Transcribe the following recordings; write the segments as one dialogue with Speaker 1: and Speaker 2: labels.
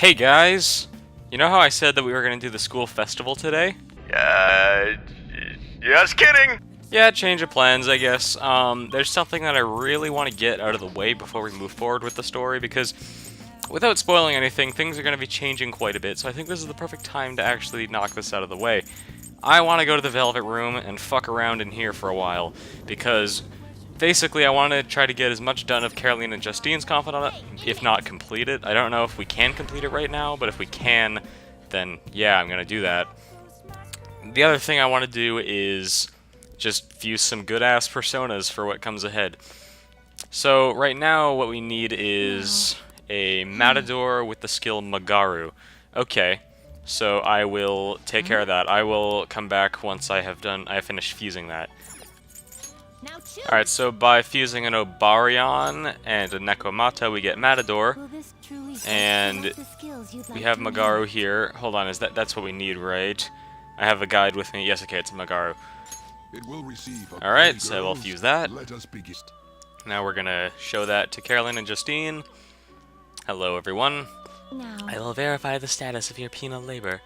Speaker 1: Hey guys! You know how I said that we were gonna do the school festival today?
Speaker 2: Uh, just kidding!
Speaker 1: Yeah, change of plans, I guess. There's something that I really want to get out of the way before we move forward with the story, because without spoiling anything, things are going to be changing quite a bit, so I think this is the perfect time to actually knock this out of the way. I want to go to the Velvet Room and fuck around in here for a while, because basically I want to try to get as much done of Caroline and Justine's confidant, if not complete it. I don't know if we can complete it right now, but if we can, then yeah, I'm going to do that. The other thing I want to do is just fuse some good-ass personas for what comes ahead. So right now what we need is a Matador with the skill Magaru. Okay, so I will take care of that. I will come back once I have finished fusing that. Alright, so by fusing an Obarion and a Nekomata we get Matador. And we have Magaru here. Hold on, that's what we need, right? I have a guide with me. Yes, okay, it's Magaru. Alright, so we'll fuse that. Now we're gonna show that to Caroline and Justine. Hello, everyone. I will verify the status of your penal labor.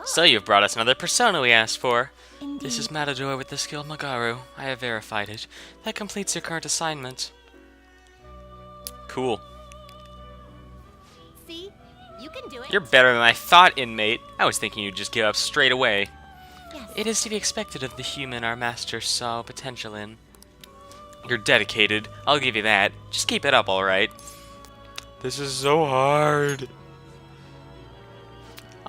Speaker 1: So you've brought us another persona we asked for. This is Matador with the skill Magaru. I have verified it. That completes your current assignment. Cool.
Speaker 3: See? You can do it.
Speaker 1: You're better than I thought, inmate. I was thinking you'd just give up straight away.
Speaker 3: Yes.
Speaker 1: It is to be expected of the human our master saw potential in. You're dedicated. I'll give you that. Just keep it up, alright? This is so hard.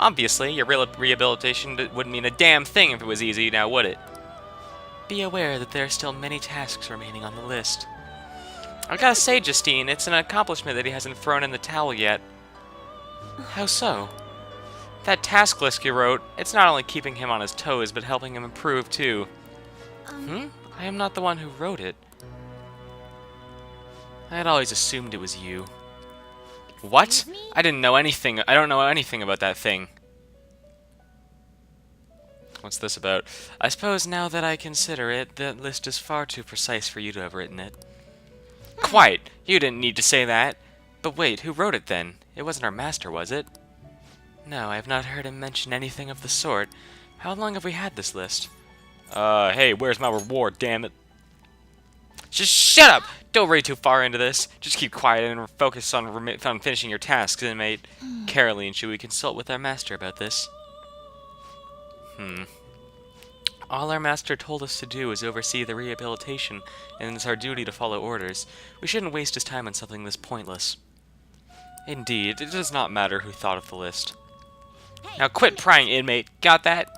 Speaker 1: Obviously, your rehabilitation wouldn't mean a damn thing if it was easy, now would it? Be aware that there are still many tasks remaining on the list. I gotta say, Justine, it's an accomplishment that he hasn't thrown in the towel yet. How so? That task list you wrote, it's not only keeping him on his toes, but helping him improve, too. I am not the one who wrote it. I had always assumed it was you. What? I don't know anything about that thing. What's this about? I suppose now that I consider it, that list is far too precise for you to have written it. Quiet! You didn't need to say that. But wait, who wrote it then? It wasn't our master, was it? No, I have not heard him mention anything of the sort. How long have we had this list? Hey, where's my reward, damn it? Just shut up! Don't read too far into this. Just keep quiet and focus on finishing your tasks, inmate. Caroline, should we consult with our master about this? All our master told us to do is oversee the rehabilitation, and it's our duty to follow orders. We shouldn't waste his time on something this pointless. Indeed, it does not matter who thought of the list. Now quit prying, inmate. Got that?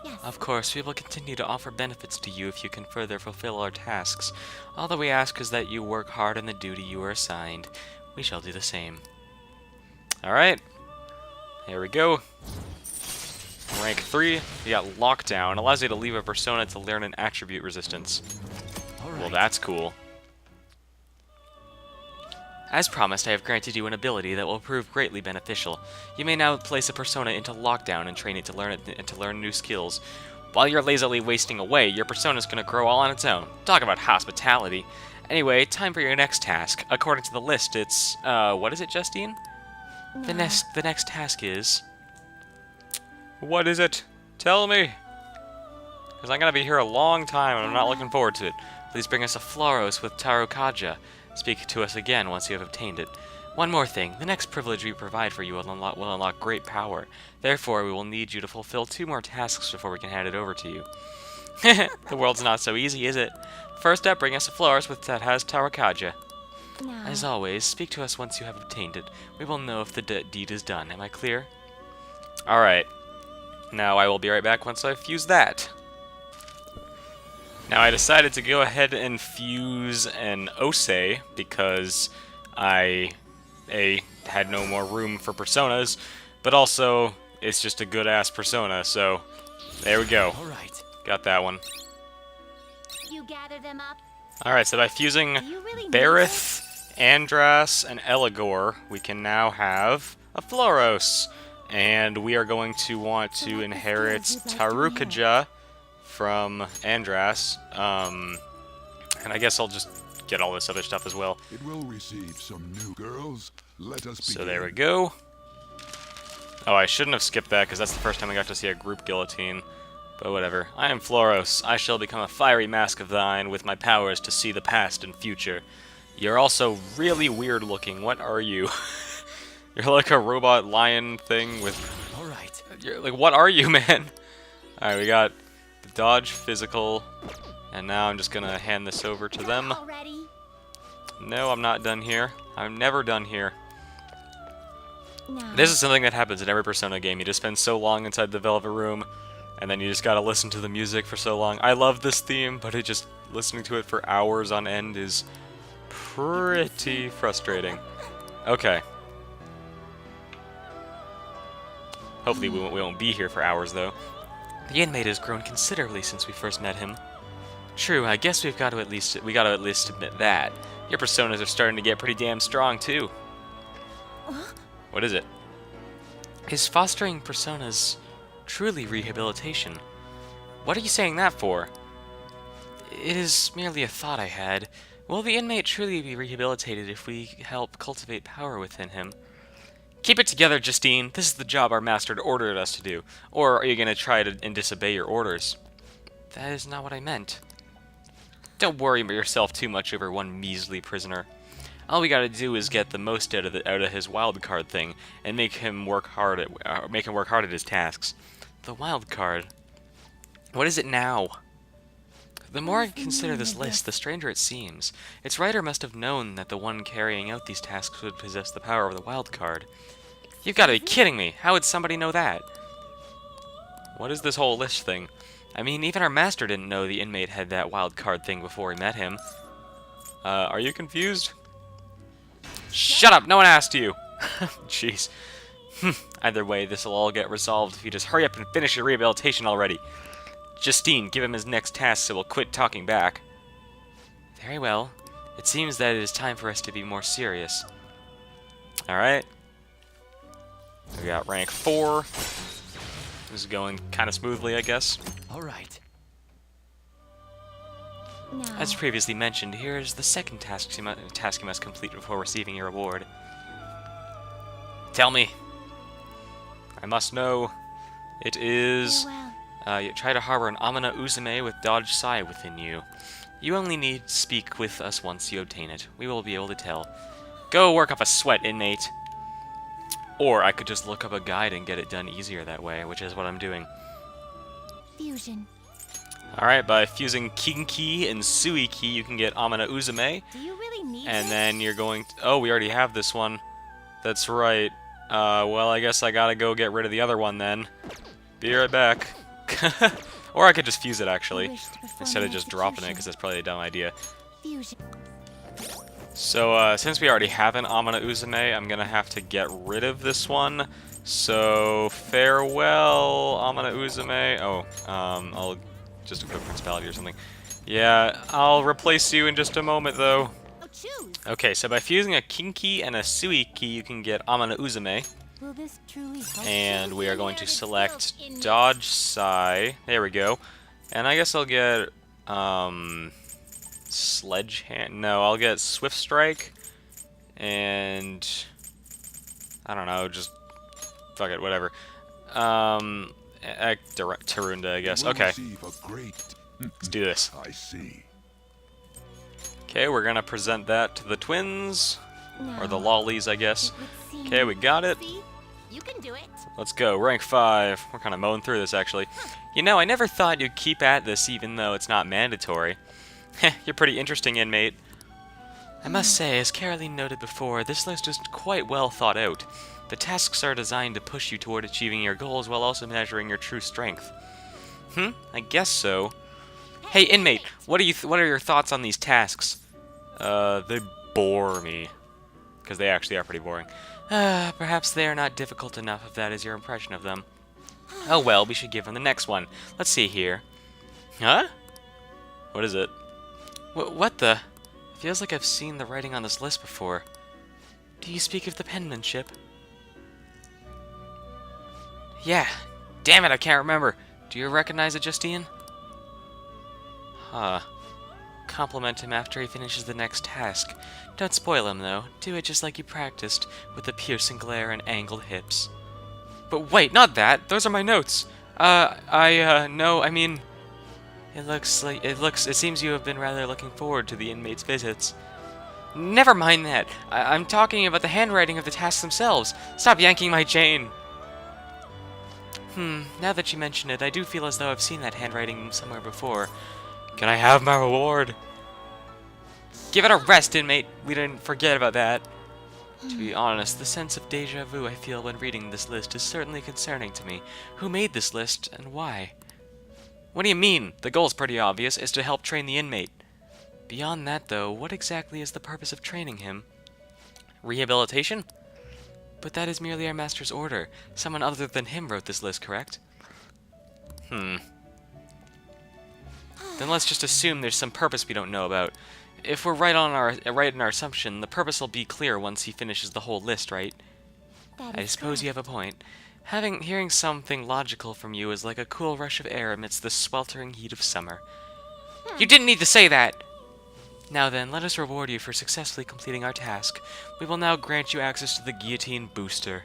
Speaker 3: Yes.
Speaker 1: Of course, we will continue to offer benefits to you if you can further fulfill our tasks. All that we ask is that you work hard on the duty you are assigned. We shall do the same. Alright. Here we go. Rank 3, we got Lockdown. Allows you to leave a persona to learn an attribute resistance. Well, that's cool. As promised, I have granted you an ability that will prove greatly beneficial. You may now place a persona into Lockdown and train it to learn new skills. While you're lazily wasting away, your persona's gonna grow all on its own. Talk about hospitality. Anyway, time for your next task. According to the list, it's what is it, Justine?
Speaker 3: No.
Speaker 1: The next task is... What is it? Tell me! Because I'm gonna be here a long time and I'm not looking forward to it. Please bring us a Floros with Tarukaja. Speak to us again once you have obtained it. One more thing, the next privilege we provide for you will unlock great power. Therefore, we will need you to fulfill 2 more tasks before we can hand it over to you. The world's not so easy, is it? First up, bring us a Floros that has Tarukaja.
Speaker 3: No.
Speaker 1: As always, speak to us once you have obtained it. We will know if the deed is done. Am I clear? Alright. Now I will be right back once I've fused that. Now I decided to go ahead and fuse an Osei because I, had no more room for personas, but also it's just a good-ass persona, so there we go.
Speaker 2: Alright.
Speaker 1: Got that one.
Speaker 3: You gather them up.
Speaker 1: Alright, so by fusing
Speaker 3: Do you really need
Speaker 1: Barith, Andras, and Eligor, we can now have a Floros. And we are going to want to inherit Tarukaja from Andras. And I guess I'll just get all this other stuff as well.
Speaker 4: It will receive some new girls. Let us begin.
Speaker 1: So there we go. Oh, I shouldn't have skipped that, because that's the first time I got to see a group guillotine. But whatever. I am Floros. I shall become a fiery mask of thine, with my powers to see the past and future. You're also really weird looking. What are you? You're like a robot lion thing with...
Speaker 4: Alright.
Speaker 1: You're like, what are you, man? Alright, we got the dodge physical, and now I'm just gonna hand this over to them.
Speaker 3: Already?
Speaker 1: No, I'm not done here. I'm never done here.
Speaker 3: No.
Speaker 1: This is something that happens in every Persona game. You just spend so long inside the Velvet Room, and then you just gotta listen to the music for so long. I love this theme, but listening to it for hours on end is pretty frustrating. Okay. Hopefully we won't be here for hours, though. The inmate has grown considerably since we first met him. True, I guess we gotta at least admit that. Your personas are starting to get pretty damn strong, too. What is it? Is fostering personas truly rehabilitation? What are you saying that for? It is merely a thought I had. Will the inmate truly be rehabilitated if we help cultivate power within him? Keep it together, Justine. This is the job our master ordered us to do. Or are you going to try and disobey your orders? That is not what I meant. Don't worry yourself too much over one measly prisoner. All we gotta do is get the most out of his wild card thing, and make him work hard at his tasks. The wild card. What is it now? The more I consider this list, the stranger it seems. Its writer must have known that the one carrying out these tasks would possess the power of the wild card. You've got to be kidding me! How would somebody know that? What is this whole list thing? I mean, even our master didn't know the inmate had that wild card thing before we met him. Are you confused? Shut up! No one asked you! Jeez. Either way, this'll all get resolved if you just hurry up and finish your rehabilitation already. Justine, give him his next task so we'll quit talking back. Very well. It seems that it is time for us to be more serious. Alright. We got rank 4. This is going kind of smoothly, I guess.
Speaker 4: Alright.
Speaker 3: No.
Speaker 1: As previously mentioned, here is the second task you must complete before receiving your reward. Tell me. I must know. It is...
Speaker 3: Farewell.
Speaker 1: You try to harbor an Amana Uzume with Dodge Sai within you. You only need to speak with us once you obtain it. We will be able to tell. Go work up a sweat, inmate. Or I could just look up a guide and get it done easier that way, which is what I'm doing.
Speaker 3: Fusion.
Speaker 1: Alright, by fusing Kinki and Suiki, you can get Amana Uzume.
Speaker 3: Do you really need
Speaker 1: And
Speaker 3: this?
Speaker 1: then you're going to... Oh, we already have this one. That's right. Well, I guess I gotta go get rid of the other one then. Be right back. Or I could just fuse it, actually,
Speaker 3: Wish to perform
Speaker 1: instead of
Speaker 3: the
Speaker 1: just dropping it,
Speaker 3: execution.
Speaker 1: because that's probably a dumb idea.
Speaker 3: Fusion.
Speaker 1: So, since we already have an Amana Uzume, I'm gonna have to get rid of this one. So, farewell, Amana Uzume. Oh, I'll just equip Principality or something. Yeah, I'll replace you in just a moment, though.
Speaker 3: Oh, choose.
Speaker 1: Okay, so by fusing a Kinki and a Suiki, you can get Amana Uzume.
Speaker 3: Will this truly help?
Speaker 1: And we are going to
Speaker 3: There is
Speaker 1: select
Speaker 3: guilt in
Speaker 1: Dodge Sai. There we go. And I guess I'll get, Sledgehammer. No, I'll get Swift Strike. And I don't know, just fuck it, whatever. Tarunda, I guess. Okay, let's do this.
Speaker 5: I see.
Speaker 1: Okay, we're gonna present that to the twins,
Speaker 3: No.
Speaker 1: or the lollies, I guess.
Speaker 3: It would seem-
Speaker 1: Okay, we got it.
Speaker 3: See? You can do it.
Speaker 1: Let's go, rank 5. We're kind of mowing through this, actually. You know, I never thought you'd keep at this even though it's not mandatory. Heh, you're pretty interesting, inmate. I must say, as Caroline noted before, this list is quite well thought out. The tasks are designed to push you toward achieving your goals while also measuring your true strength. I guess so. Hey, inmate, what are your thoughts on these tasks? They bore me. Because they actually are pretty boring. Perhaps they are not difficult enough if that is your impression of them. Oh well, we should give them the next one. Let's see here. Huh? What is it? What the? Feels like I've seen the writing on this list before. Do you speak of the penmanship? Yeah. Damn it, I can't remember. Do you recognize it, Justine? Huh. Compliment him after he finishes the next task. Don't spoil him, though. Do it just like you practiced, with the piercing glare and angled hips. But wait, not that. Those are my notes. No, I mean... It seems you have been rather looking forward to the inmates' visits. Never mind that. I'm talking about the handwriting of the tasks themselves. Stop yanking my chain. Now that you mention it, I do feel as though I've seen that handwriting somewhere before. Can I have my reward? Give it a rest, inmate. We didn't forget about that. To be honest, the sense of deja vu I feel when reading this list is certainly concerning to me. Who made this list, and why? What do you mean? The goal is pretty obvious, is to help train the inmate. Beyond that, though, what exactly is the purpose of training him? Rehabilitation? But that is merely our master's order. Someone other than him wrote this list, correct? Then let's just assume there's some purpose we don't know about. If we're right in our assumption, the purpose will be clear once he finishes the whole list, right? I suppose you have a point. Hearing something logical from you is like a cool rush of air amidst the sweltering heat of summer. You didn't need to say that! Now then, let us reward you for successfully completing our task. We will now grant you access to the Guillotine Booster.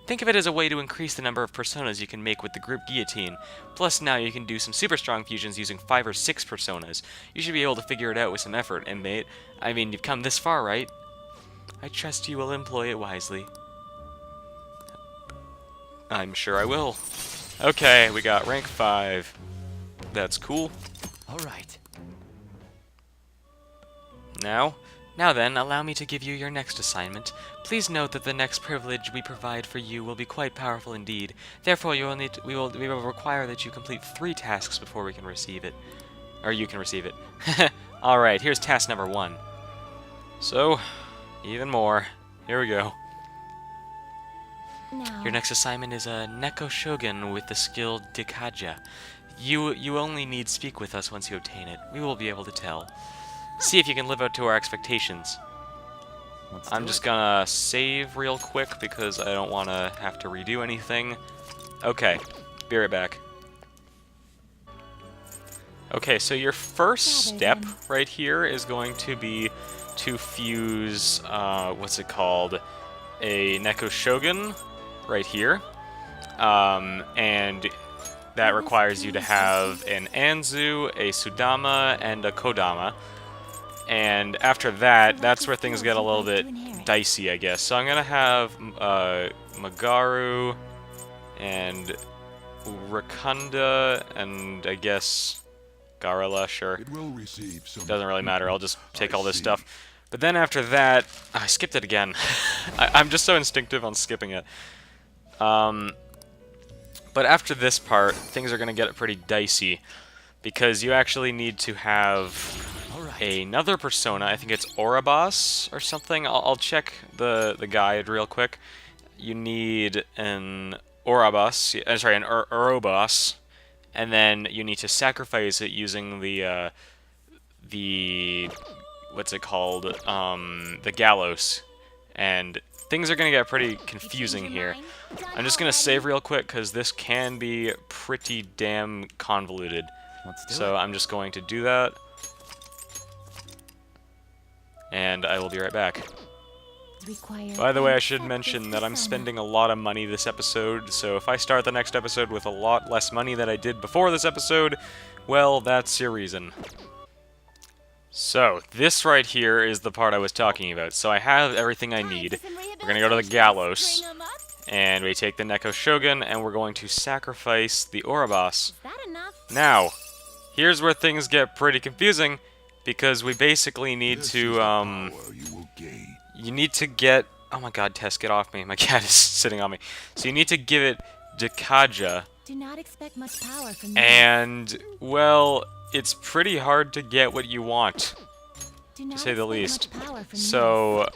Speaker 1: Think of it as a way to increase the number of personas you can make with the group Guillotine. Plus now you can do some super strong fusions using 5 or 6 personas. You should be able to figure it out with some effort, inmate. I mean, you've come this far, right? I trust you will employ it wisely. I'm sure I will. Okay, we got rank 5. That's cool.
Speaker 4: Alright.
Speaker 1: Now then, allow me to give you your next assignment. Please note that the next privilege we provide for you will be quite powerful indeed. Therefore, we will require that you complete 3 tasks before we can receive it. Or you can receive it. Alright, here's task number 1. So, even more. Here we go.
Speaker 3: Now,
Speaker 1: Your next assignment is a Neko Shogun with the skill Dikaja. You only need speak with us once you obtain it. We will be able to tell. See if you can live up to our expectations. I'm just gonna save real quick because I don't want to have to redo anything. Okay, be right back. Okay, so your first step right here is going to be to fuse, what's it called? A Neko Shogun right here. And that requires you to have an Anzu, a Sudama, and a Kodama. And after that, that's where things get a little bit dicey, I guess. So I'm going to have Magaru and Rakunda and I guess Garala, sure. Doesn't really matter, I'll just take all this stuff. But then after that, I skipped it again. I'm just so instinctive on skipping it. But after this part, things are going to get pretty dicey. Because you actually need to have another persona. I think it's Orabas or something. I'll check the guide real quick. You need an Orabas, sorry, an Orobas, and then you need to sacrifice it using the what's it called? The gallows. And things are gonna get pretty confusing here. I'm just gonna save real quick because this can be pretty damn convoluted. So I'm just going to do that. And I will be right back. By the way, I should mention that I'm spending a lot of money this episode, so if I start the next episode with a lot less money than I did before this episode, well, that's your reason. So, this right here is the part I was talking about. So I have everything I need. We're gonna go to the gallows, and we take the Neko Shogun, and we're going to sacrifice the Orabas. Now, here's where things get pretty confusing, because we basically need to, you need to get... Oh my god, Tess, get off me. My cat is sitting on me. So you need to give it Dikaja.
Speaker 3: do not expect much power from me.
Speaker 1: And, well, it's pretty hard to get what you want,
Speaker 3: Do not
Speaker 1: to say the
Speaker 3: expect
Speaker 1: least.
Speaker 3: much power from
Speaker 1: So,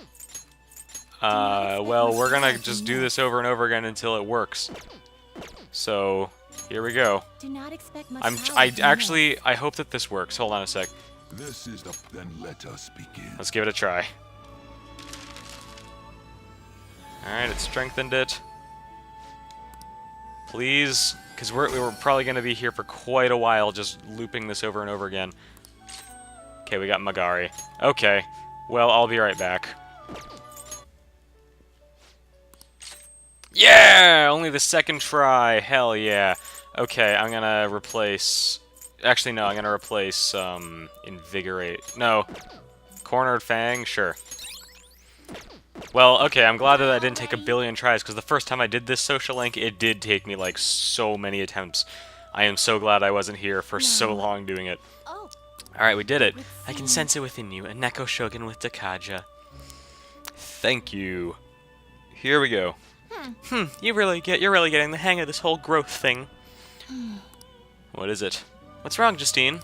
Speaker 1: well, we're gonna just do this over and over again until it works. So, here we go.
Speaker 3: Do not expect much
Speaker 1: I hope that this works. Hold on a sec.
Speaker 5: Then let us begin.
Speaker 1: Let's give it a try. Alright, it strengthened it. Please, because we're probably going to be here for quite a while just looping this over and over again. Okay, we got Magari. Okay, well, I'll be right back. Yeah! Only the second try. Hell yeah. Okay, I'm gonna replace... Actually, no, I'm gonna replace, Invigorate. No. Cornered Fang? Sure. Well, okay, I'm glad that I didn't take a billion tries, because the first time I did this social link, it did take me, like, so many attempts. I am so glad I wasn't here for so long doing it.
Speaker 3: Oh,
Speaker 1: Alright, we did it.
Speaker 3: would
Speaker 1: I can
Speaker 3: seem-
Speaker 1: sense it within you, a Neko Shogun with Dakaja. Thank you. Here we go. You're really getting the hang of this whole growth thing. What is it? What's wrong, Justine?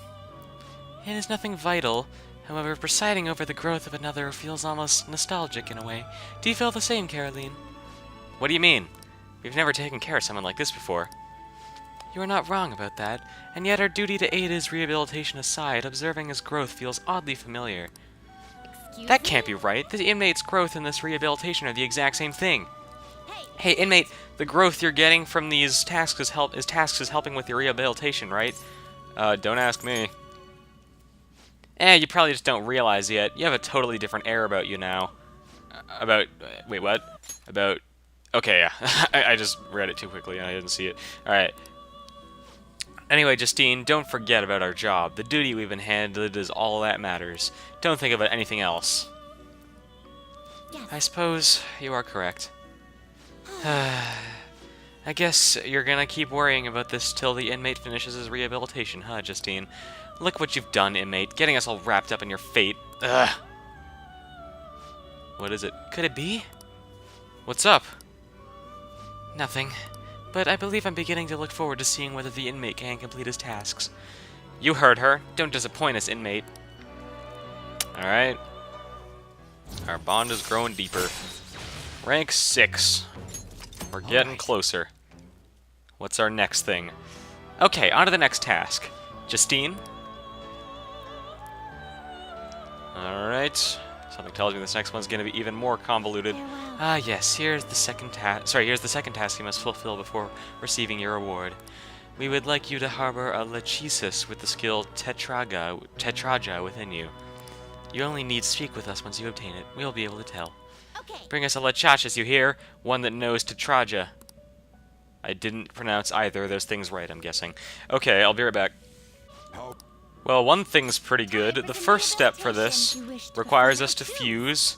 Speaker 1: It is nothing vital. However, presiding over the growth of another feels almost nostalgic in a way. Do you feel the same, Caroline? What do you mean? We've never taken care of someone like this before. You are not wrong about that, and yet our duty to aid his rehabilitation aside, observing his growth feels oddly familiar.
Speaker 3: excuse
Speaker 1: That
Speaker 3: me?
Speaker 1: can't be right. The inmate's growth and this rehabilitation are the exact same thing.
Speaker 3: Hey,
Speaker 1: Hey, inmate, the growth you're getting from these tasks is helping with your rehabilitation, right? Don't ask me. You probably just don't realize yet. You have a totally different air about you now. Wait, what? Okay, yeah. I just read it too quickly and I didn't see it. Alright. Anyway, Justine, don't forget about our job. The duty we've been handed is all that matters. Don't think about anything else.
Speaker 3: yes.
Speaker 1: I suppose you are correct. I guess you're gonna keep worrying about this till the inmate finishes his rehabilitation, huh, Justine? Look what you've done, inmate, getting us all wrapped up in your fate. Ugh. What is it? Could it be? What's up? Nothing. But I believe I'm beginning to look forward to seeing whether the inmate can complete his tasks. You heard her. Don't disappoint us, inmate. Alright. Our bond is growing deeper. Rank 6. We're getting closer. What's our next thing? Okay, on to the next task. Justine? Alright. Something tells me this next one's going to be even more convoluted.
Speaker 3: Farewell.
Speaker 1: Ah, yes, here's the second task. Here's the second task you must fulfill before receiving your reward. We would like you to harbor a Lachesis with the skill Tetraja within you. You only need speak with us once you obtain it. We'll be able to tell.
Speaker 3: Okay.
Speaker 1: Bring us a Lachesis, you hear? One that knows Tetraja. I didn't pronounce either of those things right, I'm guessing. Okay, I'll be right back.
Speaker 5: How
Speaker 1: Well, one thing's pretty good. The first step for this requires us to fuse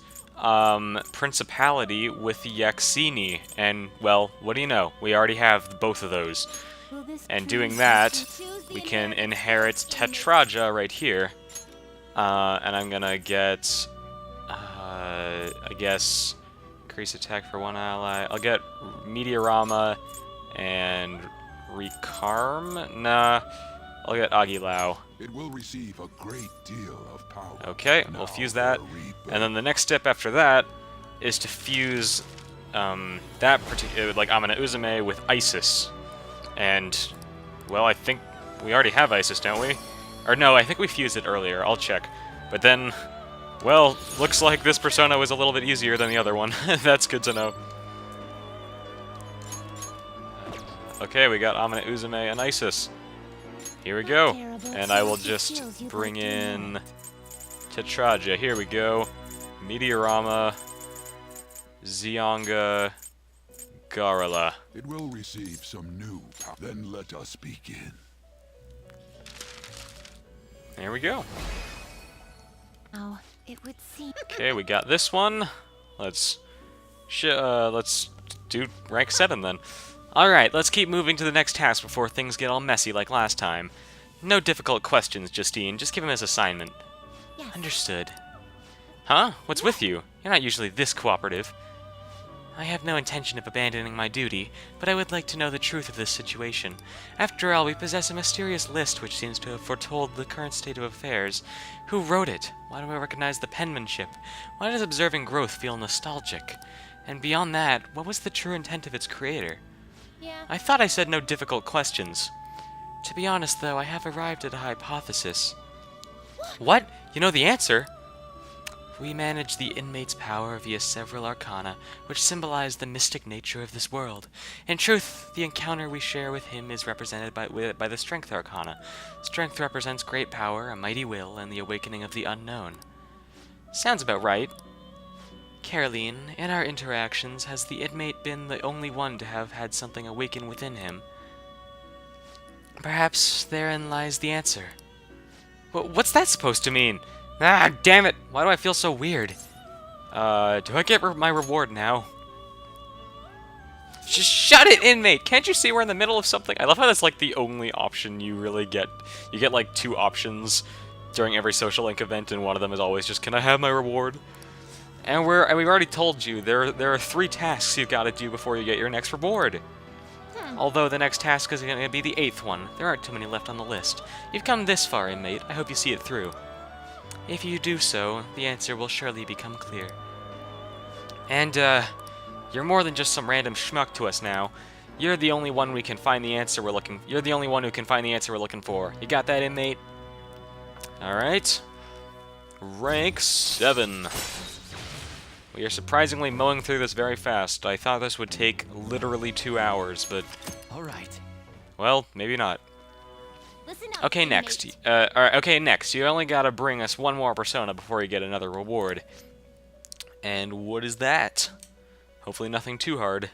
Speaker 1: Principality with Yaxini. And, well, what do you know? We already have both of those.
Speaker 3: Will this
Speaker 1: And
Speaker 3: prove
Speaker 1: doing that,
Speaker 3: to choose the
Speaker 1: we can
Speaker 3: American
Speaker 1: inherit
Speaker 3: Constitution?
Speaker 1: Tetraja right here. And I'm gonna get, I guess, increase attack for one ally. I'll get Meteorama and Recarm? Nah, I'll get Aguilau.
Speaker 5: it will receive a great deal of power.
Speaker 1: Okay, we'll fuse that. And then the next step after that is to fuse that particular, like Amina Uzume with Isis. And, well, I think we already have Isis, don't we? Or no, I think we fused it earlier. I'll check. But then, well, looks like this persona was a little bit easier than the other one. That's good to know. Okay, we got Amina Uzume and Isis. Here we go. And I will just bring in Tetraja. Here we go. Meteorama, Zionga, Garala.
Speaker 5: It will receive some new power. Then let us begin.
Speaker 1: There we go.
Speaker 3: Now, it would seem.
Speaker 1: Okay, we got this one. Let's do rank 7 then. Alright, let's keep moving to the next task before things get all messy like last time. No difficult questions, Justine. Just give him his assignment.
Speaker 3: Yes.
Speaker 1: Understood. Huh? What's with you? You're not usually this cooperative. I have no intention of abandoning my duty, but I would like to know the truth of this situation. After all, we possess a mysterious list which seems to have foretold the current state of affairs. Who wrote it? Why do I recognize the penmanship? Why does observing growth feel nostalgic? And beyond that, what was the true intent of its creator?
Speaker 3: Yeah.
Speaker 1: I thought I said no difficult questions. To be honest, though, I have arrived at a hypothesis. What? You know the answer? We manage the inmate's power via several arcana, which symbolize the mystic nature of this world. In truth, the encounter we share with him is represented by the strength arcana. Strength represents great power, a mighty will, and the awakening of the unknown. Sounds about right. Caroline, in our interactions, has the inmate been the only one to have had something awaken within him? Perhaps therein lies the answer. What's that supposed to mean? Ah, damn it! Why do I feel so weird? Do I get my reward now? Just shut it, inmate! Can't you see we're in the middle of something? I love how that's like the only option you really get. You get like 2 options during every social link event, and one of them is always just, can I have my reward? And we've already told you, there are 3 tasks you've got to do before you get your next reward. Although the next task is going to be the 8th one. There aren't too many left on the list. You've come this far, inmate. I hope you see it through. If you do so, the answer will surely become clear. And, you're more than just some random schmuck to us now. You're the only one we can find the answer we're looking. You're the only one who can find the answer we're looking for. You got that, inmate? Alright. Rank 7. We are surprisingly mowing through this very fast. I thought this would take literally 2 hours, but...
Speaker 4: Alright.
Speaker 1: Well, maybe not.
Speaker 3: Listen up,
Speaker 1: Okay,
Speaker 3: inmate.
Speaker 1: next. Alright, okay, next. You only gotta bring us 1 more persona before you get another reward. And what is that? Hopefully nothing too hard.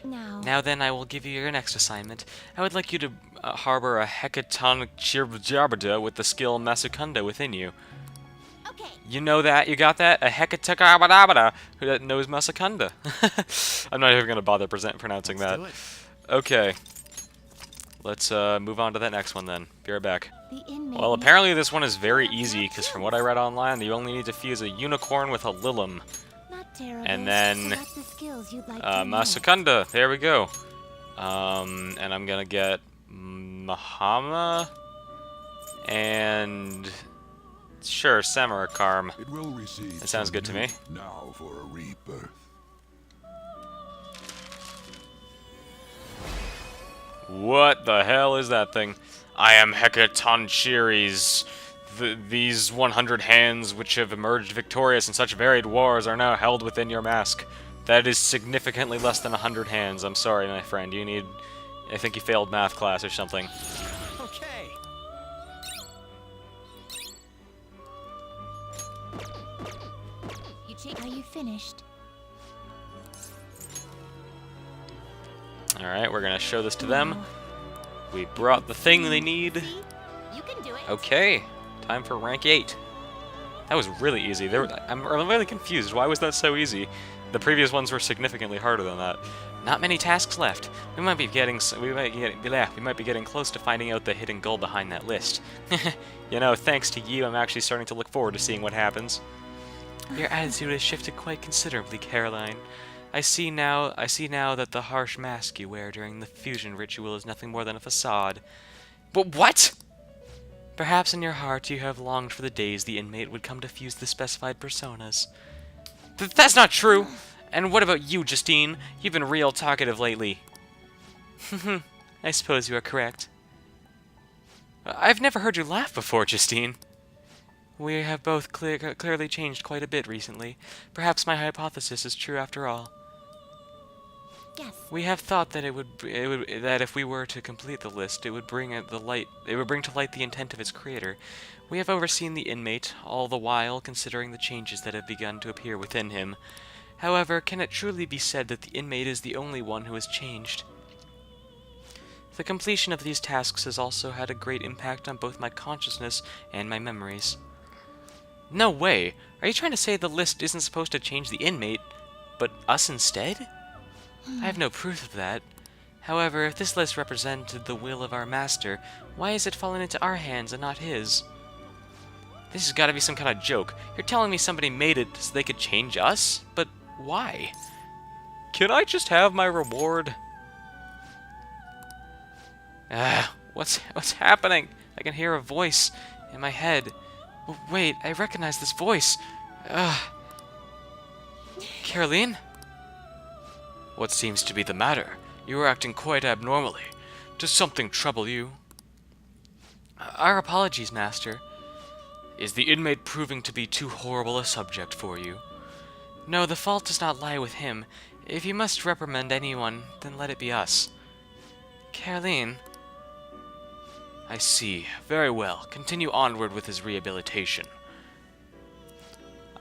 Speaker 1: Now then, I will give you your next assignment. I would like you to harbor a hecatonic chirbajarbada with the skill Masukunda within you.
Speaker 3: Okay.
Speaker 1: You know that? You got that? A hecatonic who that knows Masukunda. I'm not even going to bother pronouncing
Speaker 4: Let's
Speaker 1: that.
Speaker 4: do it.
Speaker 1: Okay. Let's move on to that next one then. Be right back.
Speaker 3: The inmate
Speaker 1: Well,
Speaker 3: may-
Speaker 1: apparently this one is very easy, because from what I read online, you only need to fuse a unicorn with a lilum.
Speaker 3: Not terrible.
Speaker 1: And then,
Speaker 3: Select the skills you'd like to know.
Speaker 1: Masukunda, there we go. And I'm gonna get Mahama and sure, Samarakarm.
Speaker 5: It will receive
Speaker 1: That sounds
Speaker 5: some
Speaker 1: good to me.
Speaker 5: youth Now for a rebirth.
Speaker 1: What the hell is that thing? I am Hecatoncheires. These 100 hands which have emerged victorious in such varied wars are now held within your mask. That is significantly less than 100 hands. I'm sorry, my friend. You need... I think you failed math class or something.
Speaker 4: Okay.
Speaker 3: Are you finished?
Speaker 1: Alright, we're gonna show this to them. We brought the thing they need.
Speaker 3: See? You can do it.
Speaker 1: Okay, time for rank 8. That was really easy. I'm really confused. Why was that so easy? The previous ones were significantly harder than that. Not many tasks left. We might be getting close to finding out the hidden goal behind that list. You know, thanks to you, I'm actually starting to look forward to seeing what happens. Your attitude has shifted quite considerably, Caroline. I see now that the harsh mask you wear during the fusion ritual is nothing more than a facade. But what? Perhaps in your heart you have longed for the days the inmate would come to fuse the specified personas. That's not true! And what about you, Justine? You've been real talkative lately. I suppose you are correct. I've never heard you laugh before, Justine. We have both clearly changed quite a bit recently. Perhaps my hypothesis is true after all.
Speaker 3: Yes.
Speaker 1: We have thought that that if we were to complete the list, it would bring to light the intent of its creator. We have overseen the inmate, all the while considering the changes that have begun to appear within him. However, can it truly be said that the inmate is the only one who has changed? The completion of these tasks has also had a great impact on both my consciousness and my memories. No way! Are you trying to say the list isn't supposed to change the inmate, but us instead? I have no proof of that. However, if this list represented the will of our master, why has it fallen into our hands and not his? This has got to be some kind of joke. You're telling me somebody made it so they could change us? But why? Can I just have my reward? What's happening? I can hear a voice in my head. Wait, I recognize this voice. Caroline? What seems to be the matter? You are acting quite abnormally. Does something trouble you? Our apologies, Master. Is the inmate proving to be too horrible a subject for you? No, the fault does not lie with him. If you must reprimand anyone, then let it be us. Caroline? I see. Very well. Continue onward with his rehabilitation.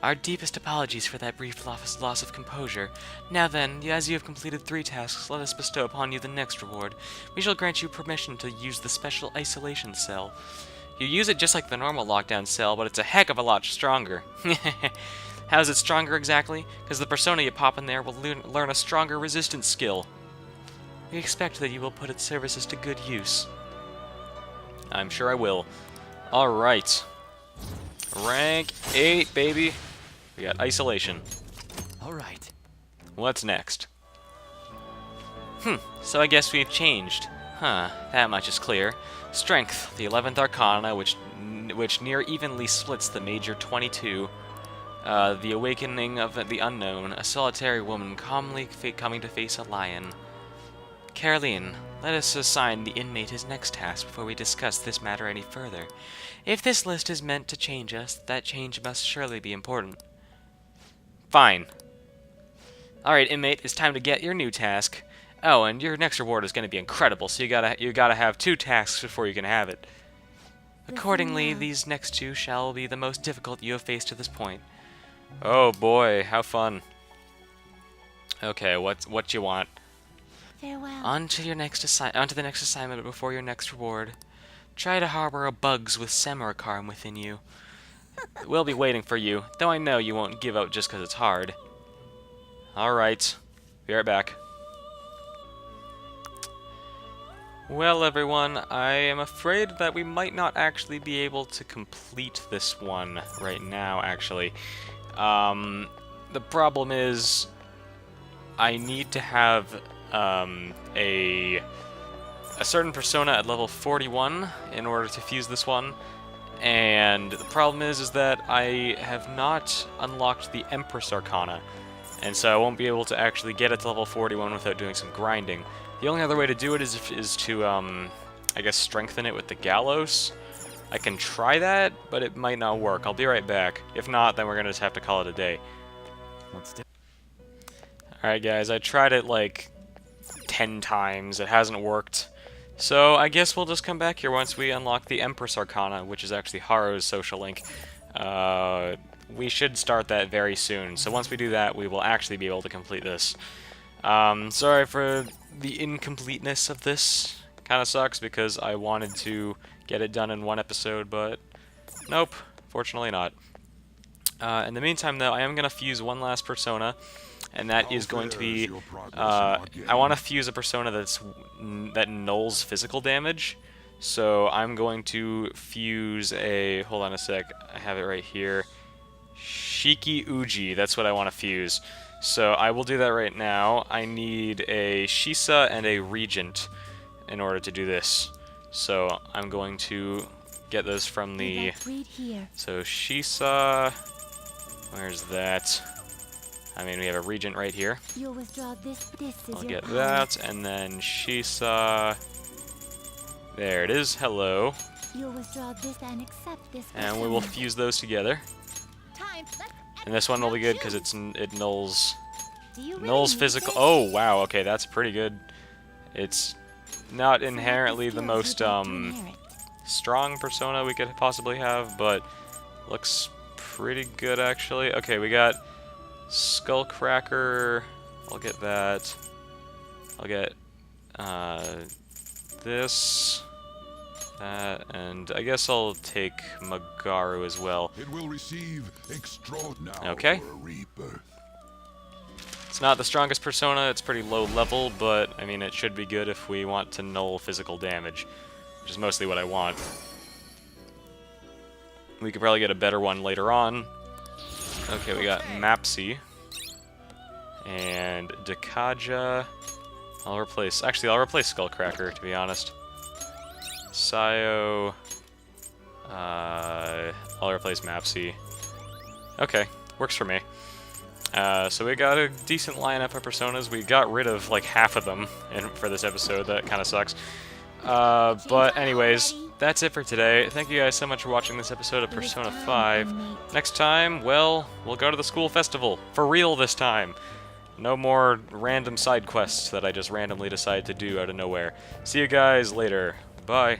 Speaker 1: Our deepest apologies for that brief loss of composure. Now then, as you have completed 3 tasks, let us bestow upon you the next reward. We shall grant you permission to use the special isolation cell. You use it just like the normal lockdown cell, but it's a heck of a lot stronger. How is it stronger exactly? Because the persona you pop in there will learn a stronger resistance skill. We expect that you will put its services to good use. I'm sure I will. Alright. Rank 8, baby. We got isolation.
Speaker 4: All right.
Speaker 1: What's next? So I guess we've changed. Huh, that much is clear. Strength, the 11th Arcana, which near evenly splits the major 22. The awakening of the unknown, a solitary woman calmly coming to face a lion. Caroline, let us assign the inmate his next task before we discuss this matter any further. If this list is meant to change us, that change must surely be important. Fine. Alright, inmate, it's time to get your new task. Oh, and your next reward is going to be incredible, so you gotta have 2 tasks before you can have it. Accordingly, these next 2 shall be the most difficult you have faced to this point. Oh boy, how fun. Okay, what you want?
Speaker 3: Farewell.
Speaker 1: On to the next assignment before your next reward. Try to harbor a bugs with Samarkand within you. We'll be waiting for you, though I know you won't give out just because it's hard. Alright, be right back. Well, everyone, I am afraid that we might not actually be able to complete this one right now, actually. The problem is I need to have a certain persona at level 41 in order to fuse this one, and the problem is that I have not unlocked the Empress Arcana, and so I won't be able to actually get it to level 41 without doing some grinding. The only other way to do it is to, I guess, strengthen it with the Gallows. I can try that, but it might not work. I'll be right back. If not, then we're gonna just have to call it a day. Alright guys, I tried it like 10 times. It hasn't worked. So I guess we'll just come back here once we unlock the Empress Arcana, which is actually Haru's social link. We should start that very soon. So once we do that, we will actually be able to complete this. Sorry for the incompleteness of this. Kinda sucks because I wanted to get it done in one episode, but nope, fortunately not. In the meantime, though, I am going to fuse one last persona, and that is going to be, I want to fuse a persona that nulls physical damage, so I'm going to fuse a, hold on a sec, I have it right here, Shiki Uji, that's what I want to fuse. So I will do that right now. I need a Shisa and a Regent in order to do this. So I'm going to get those from the... So Shisa... Where's that? I mean, we have a Regent right here.
Speaker 3: You'll withdraw this.
Speaker 1: I'll get that, and then Shisa... There it is. Hello.
Speaker 3: You'll withdraw this and accept this.
Speaker 1: And we will fuse those together. And this one will be good because it nulls physical. Oh wow, okay, that's pretty good. It's not inherently the most strong persona we could possibly have, but looks pretty good actually. Okay, we got Skullcracker. I'll get that. I'll get this. That, and I guess I'll take Magaru as well.
Speaker 5: It will receive
Speaker 1: okay.
Speaker 5: For a rebirth.
Speaker 1: It's not the strongest persona, it's pretty low level, but I mean it should be good if we want to null physical damage, which is mostly what I want. We could probably get a better one later on. Okay, we got Mapsy and Dekaja. I'll replace Skullcracker, to be honest. Sayo. I'll replace Mapsy. Okay, works for me. So we got a decent lineup of personas. We got rid of like half of them for this episode. That kind of sucks. But anyways, that's it for today. Thank you guys so much for watching this episode of Persona 5. Next time, well, we'll go to the school festival. For real this time. No more random side quests that I just randomly decide to do out of nowhere. See you guys later. Bye.